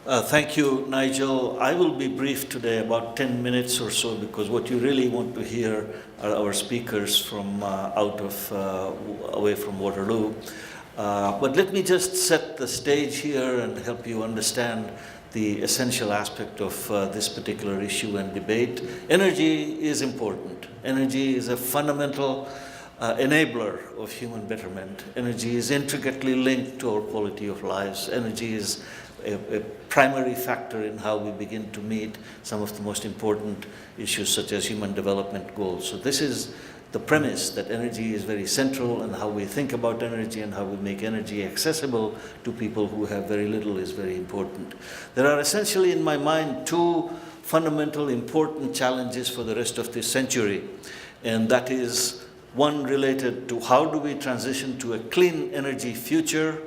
Thank you, Nigel. I will be brief today, about 10 minutes or so, because what you really want to hear are our speakers from away from Waterloo. But let me just set the stage here and help you understand the essential aspect of this particular issue and debate. Energy is important. Energy is a fundamental enabler of human betterment. Energy is intricately linked to our quality of lives. Energy is a primary factor in how we begin to meet some of the most important issues such as human development goals. So this is the premise, that energy is very central, and how we think about energy and how we make energy accessible to people who have very little is very important. There are essentially, in my mind, two fundamental important challenges for the rest of this century, and that is one related to how do we transition to a clean energy future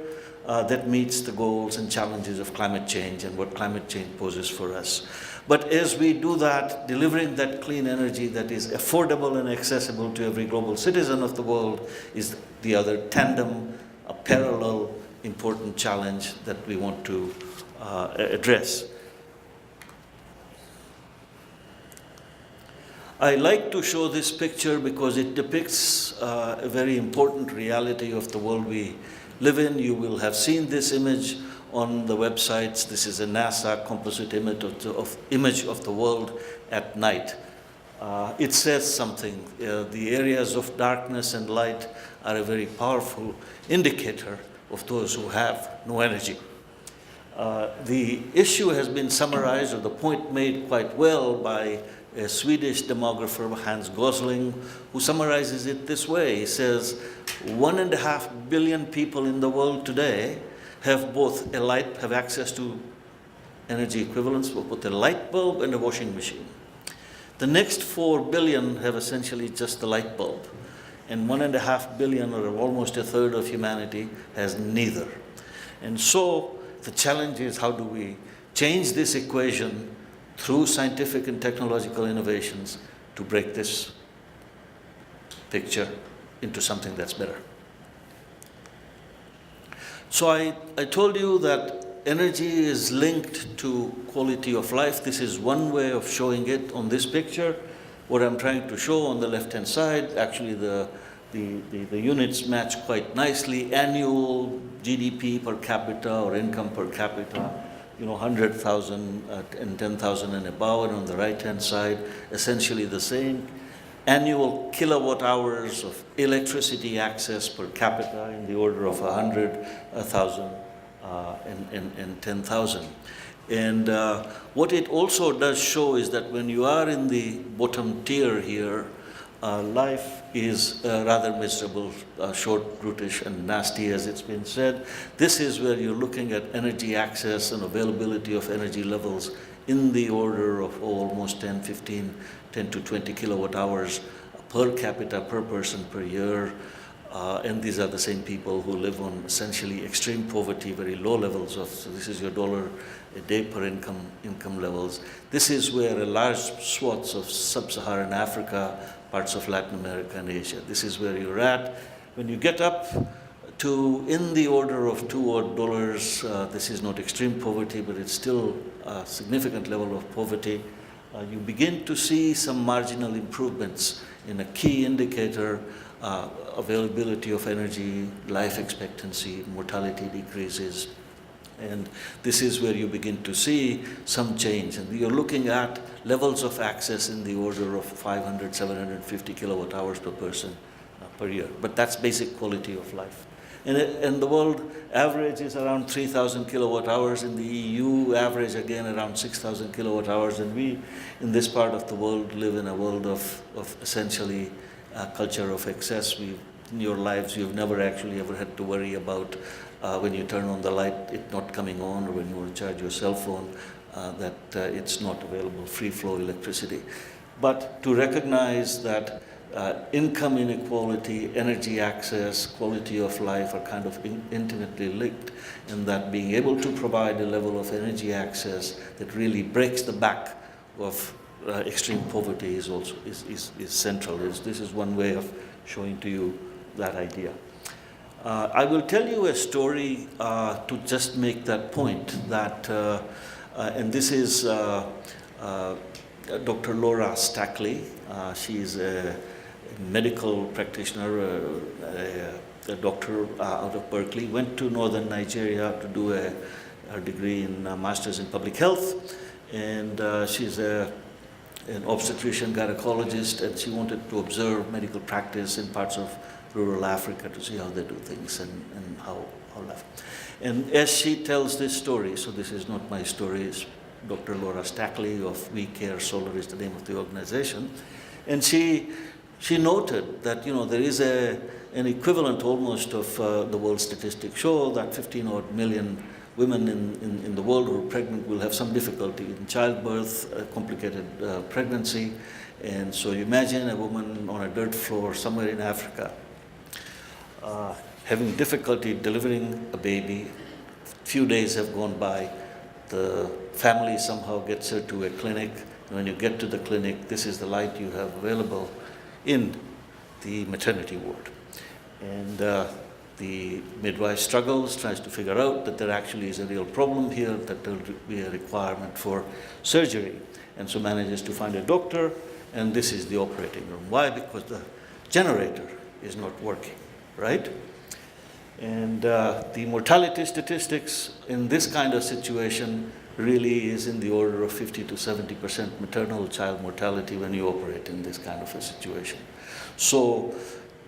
that meets the goals and challenges of climate change and what climate change poses for us. But as we do that, delivering that clean energy that is affordable and accessible to every global citizen of the world is the other tandem, a parallel important challenge that we want to address. I like to show this picture because it depicts a very important reality of the world we live in. You will have seen this image on the websites. This is a NASA composite image of the world at night. It says something. The areas of darkness and light are a very powerful indicator of those who have no energy. The issue has been summarized, or the point made quite well, by a Swedish demographer, Hans Gosling, who summarizes it this way. He says, 1.5 billion people in the world today have have access to energy equivalents for both a light bulb and a washing machine. The next 4 billion have essentially just the light bulb, and 1.5 billion, or almost a third of humanity, has neither. And so the challenge is, how do we change this equation through scientific and technological innovations to break this picture into something that's better. So I told you that energy is linked to quality of life. This is one way of showing it on this picture. What I'm trying to show on the left-hand side, actually the units match quite nicely. Annual GDP per capita, or income per capita, 100,000 and 10,000 and above, and on the right-hand side, essentially the same. Annual kilowatt hours of electricity access per capita in the order of 100,000 and 10,000. And what it also does show is that when you are in the bottom tier here, life is rather miserable, short, brutish, and nasty, as it's been said. This is where you're looking at energy access and availability of energy levels in the order of almost 10 to 20 kilowatt hours per capita, per person, per year. And these are the same people who live on essentially extreme poverty, very low levels of, so this is your dollar a day per income levels. This is where a large swaths of sub-Saharan Africa, parts of Latin America and Asia. This is where you're at. When you get up to in the order of $2 this is not extreme poverty, but it's still a significant level of poverty. You begin to see some marginal improvements in a key indicator, availability of energy, life expectancy, mortality decreases. And this is where you begin to see some change. And you're looking at levels of access in the order of 500, 750 kilowatt hours per person per year. But that's basic quality of life. And the world average is around 3,000 kilowatt hours. In the EU, average again around 6,000 kilowatt hours. And we, in this part of the world, live in a world of essentially culture of excess. In your lives, you've never actually ever had to worry about when you turn on the light, it not coming on, or when you want to charge your cell phone, that it's not available, free flow electricity. But to recognize that income inequality, energy access, quality of life are kind of intimately linked, and that being able to provide a level of energy access that really breaks the back of extreme poverty is also is central. This is one way of showing to you that idea. I will tell you a story to just make that point that, and this is Dr. Laura Stackley. She is a medical practitioner, a doctor out of Berkeley, went to northern Nigeria to do her degree in Masters in Public Health, and she's an obstetrician gynecologist, and she wanted to observe medical practice in parts of rural Africa to see how they do things and how life. And as she tells this story, so this is not my story, it's Dr. Laura Stackley of We Care Solar is the name of the organization, and she noted that there is an equivalent almost of the world statistics show that 15 odd million women in the world who are pregnant will have some difficulty in childbirth, complicated pregnancy, and so you imagine a woman on a dirt floor somewhere in Africa having difficulty delivering a baby. Few days have gone by, the family somehow gets her to a clinic. When you get to the clinic, this is the light you have available in the maternity ward. And the midwife struggles, tries to figure out that there actually is a real problem here, that there will be a requirement for surgery. And so manages to find a doctor, and this is the operating room. Why? Because the generator is not working, right? And the mortality statistics in this kind of situation really is in the order of 50 to 70% maternal child mortality when you operate in this kind of a situation. So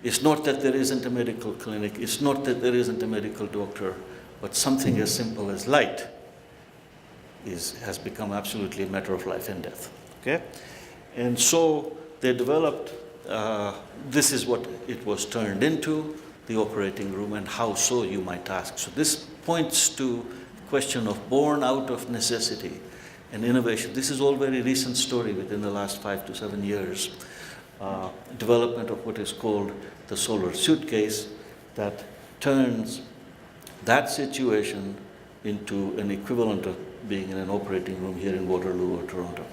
it's not that there isn't a medical clinic, it's not that there isn't a medical doctor, but something as simple as light has become absolutely a matter of life and death. Okay? And so they developed, this is what it was turned into, the operating room, and how so, you might ask. So this points to the question of born out of necessity and innovation. This is all very recent story within the last 5 to 7 years. Development of what is called the solar suitcase that turns that situation into an equivalent of being in an operating room here in Waterloo or Toronto.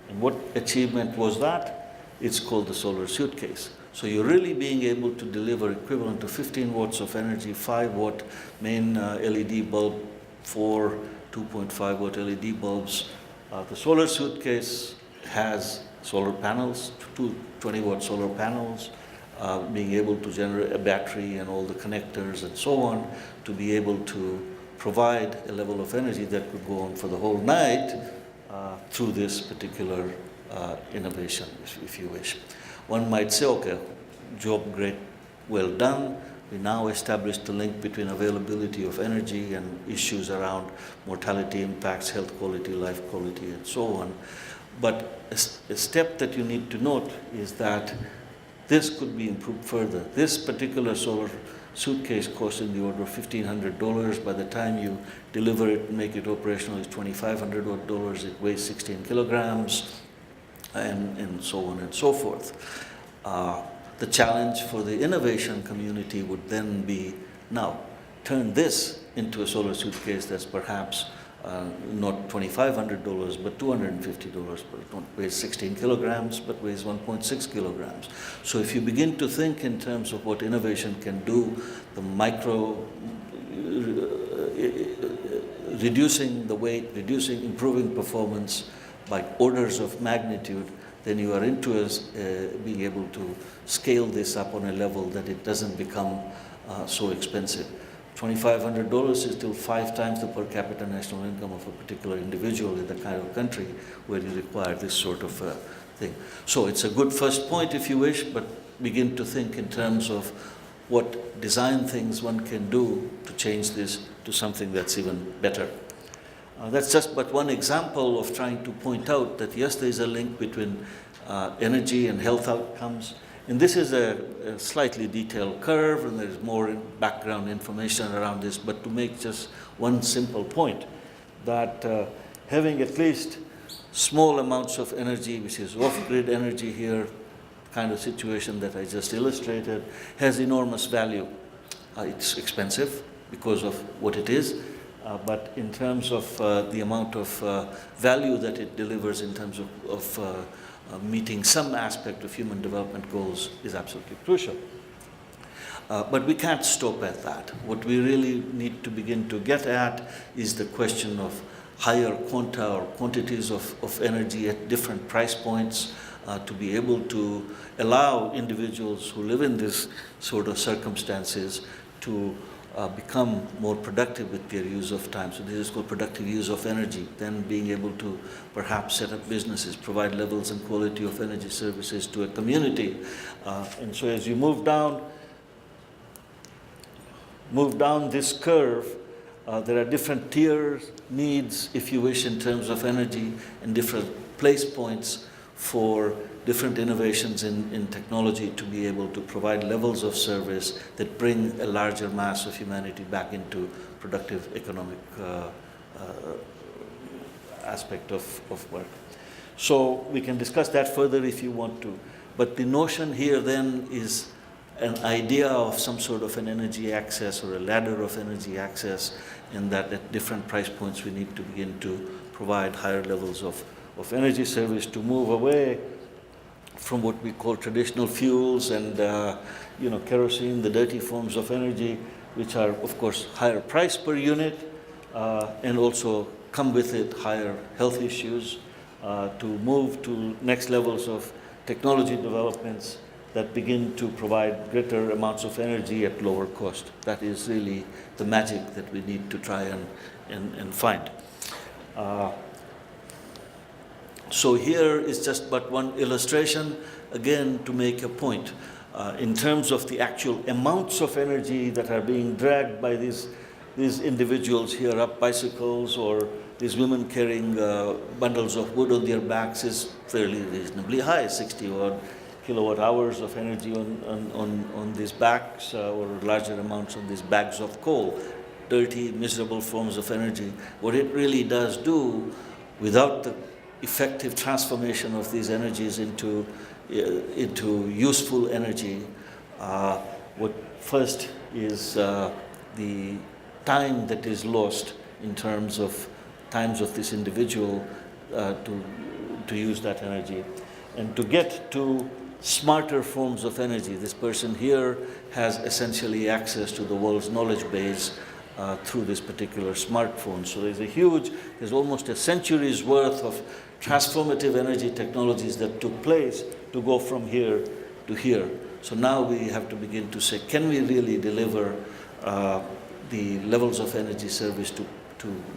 And what achievement was that? It's called the solar suitcase. So you're really being able to deliver equivalent to 15 watts of energy, 5 watt main LED bulb, 4 2.5 watt LED bulbs. The solar suitcase has solar panels, 2 20 watt solar panels, being able to generate a battery and all the connectors and so on to be able to provide a level of energy that could go on for the whole night through this particular innovation, if you wish. One might say, okay, job great, well done. We now established the link between availability of energy and issues around mortality impacts, health quality, life quality, and so on. But a step that you need to note is that this could be improved further. This particular solar suitcase costs in the order of $1,500. By the time you deliver it and make it operational, it's $2,500. It weighs 16 kilograms. And so on and so forth. The challenge for the innovation community would then be, now, turn this into a solar suitcase that's perhaps not $2,500, but $250, but it weighs 16 kilograms, but weighs 1.6 kilograms. So if you begin to think in terms of what innovation can do, the reducing the weight, improving performance, by orders of magnitude, then you are into being able to scale this up on a level that it doesn't become so expensive. $2,500 is still 5 times the per capita national income of a particular individual in the kind of country where you require this sort of thing. So it's a good first point, if you wish, but begin to think in terms of what design things one can do to change this to something that's even better. That's just but one example of trying to point out that yes, there is a link between energy and health outcomes. And this is a slightly detailed curve, and there's more background information around this, but to make just one simple point, that having at least small amounts of energy, which is off-grid energy here, kind of situation that I just illustrated, has enormous value. It's expensive because of what it is, but in terms of the amount of value that it delivers in terms of meeting some aspect of human development goals is absolutely crucial. But we can't stop at that. What we really need to begin to get at is the question of higher quanta or quantities of energy at different price points, to be able to allow individuals who live in this sort of circumstances to become more productive with their use of time. So this is called productive use of energy. Then being able to perhaps set up businesses, provide levels and quality of energy services to a community. And so as you move down this curve, there are different tiers, needs, if you wish, in terms of energy, and different place points for different innovations in technology to be able to provide levels of service that bring a larger mass of humanity back into productive economic aspect of work. So we can discuss that further if you want to. But the notion here then is an idea of some sort of an energy access or a ladder of energy access, in that at different price points we need to begin to provide higher levels of energy service to move away from what we call traditional fuels and kerosene, the dirty forms of energy, which are of course higher price per unit, and also come with it higher health issues, to move to next levels of technology developments that begin to provide greater amounts of energy at lower cost. That is really the magic that we need to try and find. So here is just but one illustration, again, to make a point. In terms of the actual amounts of energy that are being dragged by these individuals here up bicycles, or these women carrying bundles of wood on their backs, is fairly reasonably high, 60 odd kilowatt hours of energy on these backs, or larger amounts on these bags of coal. Dirty, miserable forms of energy. What it really does do, without the effective transformation of these energies into useful energy, what first is the time that is lost in terms of times of this individual to use that energy. And to get to smarter forms of energy, this person here has essentially access to the world's knowledge base through this particular smartphone. So there's almost a century's worth of transformative energy technologies that took place to go from here to here. So now we have to begin to say, can we really deliver the levels of energy service to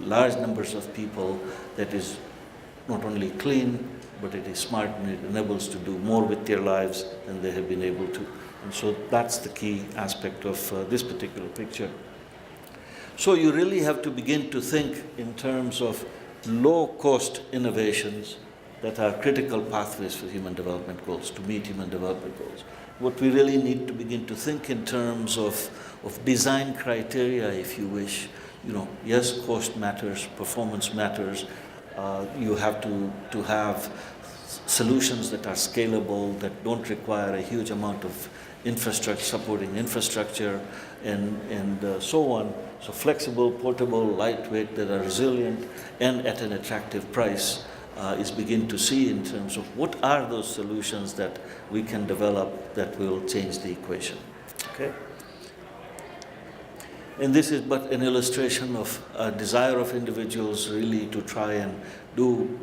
large numbers of people that is not only clean, but it is smart, and it enables to do more with their lives than they have been able to. And so that's the key aspect of this particular picture. So you really have to begin to think in terms of low-cost innovations that are critical pathways for human development goals, to meet human development goals. What we really need to begin to think in terms of design criteria, if you wish. Yes, cost matters, performance matters. You have to have solutions that are scalable, that don't require a huge amount of infrastructure, supporting infrastructure, and so on. So flexible, portable, lightweight, that are resilient, and at an attractive price is begin to see in terms of what are those solutions that we can develop that will change the equation. Okay? And this is but an illustration of a desire of individuals really to try and do,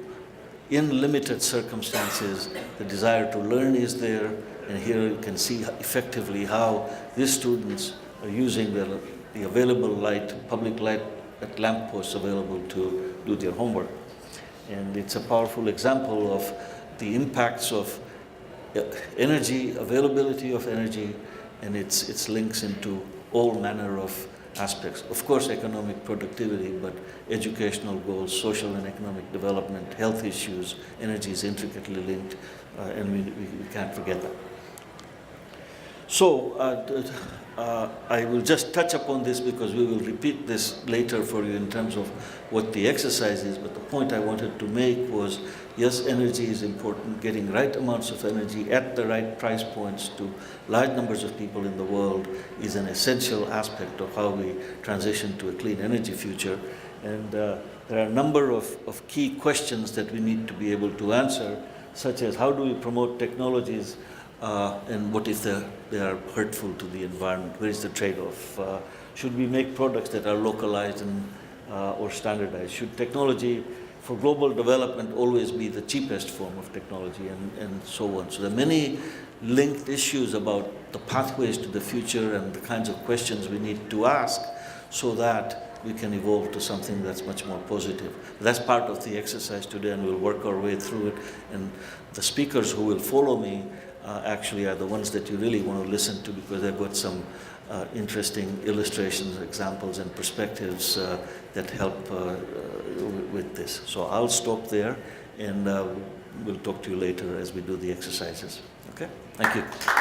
in limited circumstances, the desire to learn is there. And here you can see effectively how these students are using the available light, public light at lampposts available to do their homework. And it's a powerful example of the impacts of energy, availability of energy, and its links into all manner of aspects. Of course, economic productivity, but educational goals, social and economic development, health issues, energy is intricately linked, and we can't forget that. So I will just touch upon this because we will repeat this later for you in terms of what the exercise is, but the point I wanted to make was, yes, energy is important. Getting right amounts of energy at the right price points to large numbers of people in the world is an essential aspect of how we transition to a clean energy future. And there are a number of key questions that we need to be able to answer, such as how do we promote technologies, and what if the they are hurtful to the environment? Where is the trade-off? Should we make products that are localized and, or standardized? Should technology for global development always be the cheapest form of technology, and so on? So there are many linked issues about the pathways to the future and the kinds of questions we need to ask so that we can evolve to something that's much more positive. That's part of the exercise today, and we'll work our way through it. And the speakers who will follow me actually are the ones that you really want to listen to, because they've got some interesting illustrations, examples, and perspectives that help with this. So I'll stop there, and we'll talk to you later as we do the exercises. Okay? Thank you.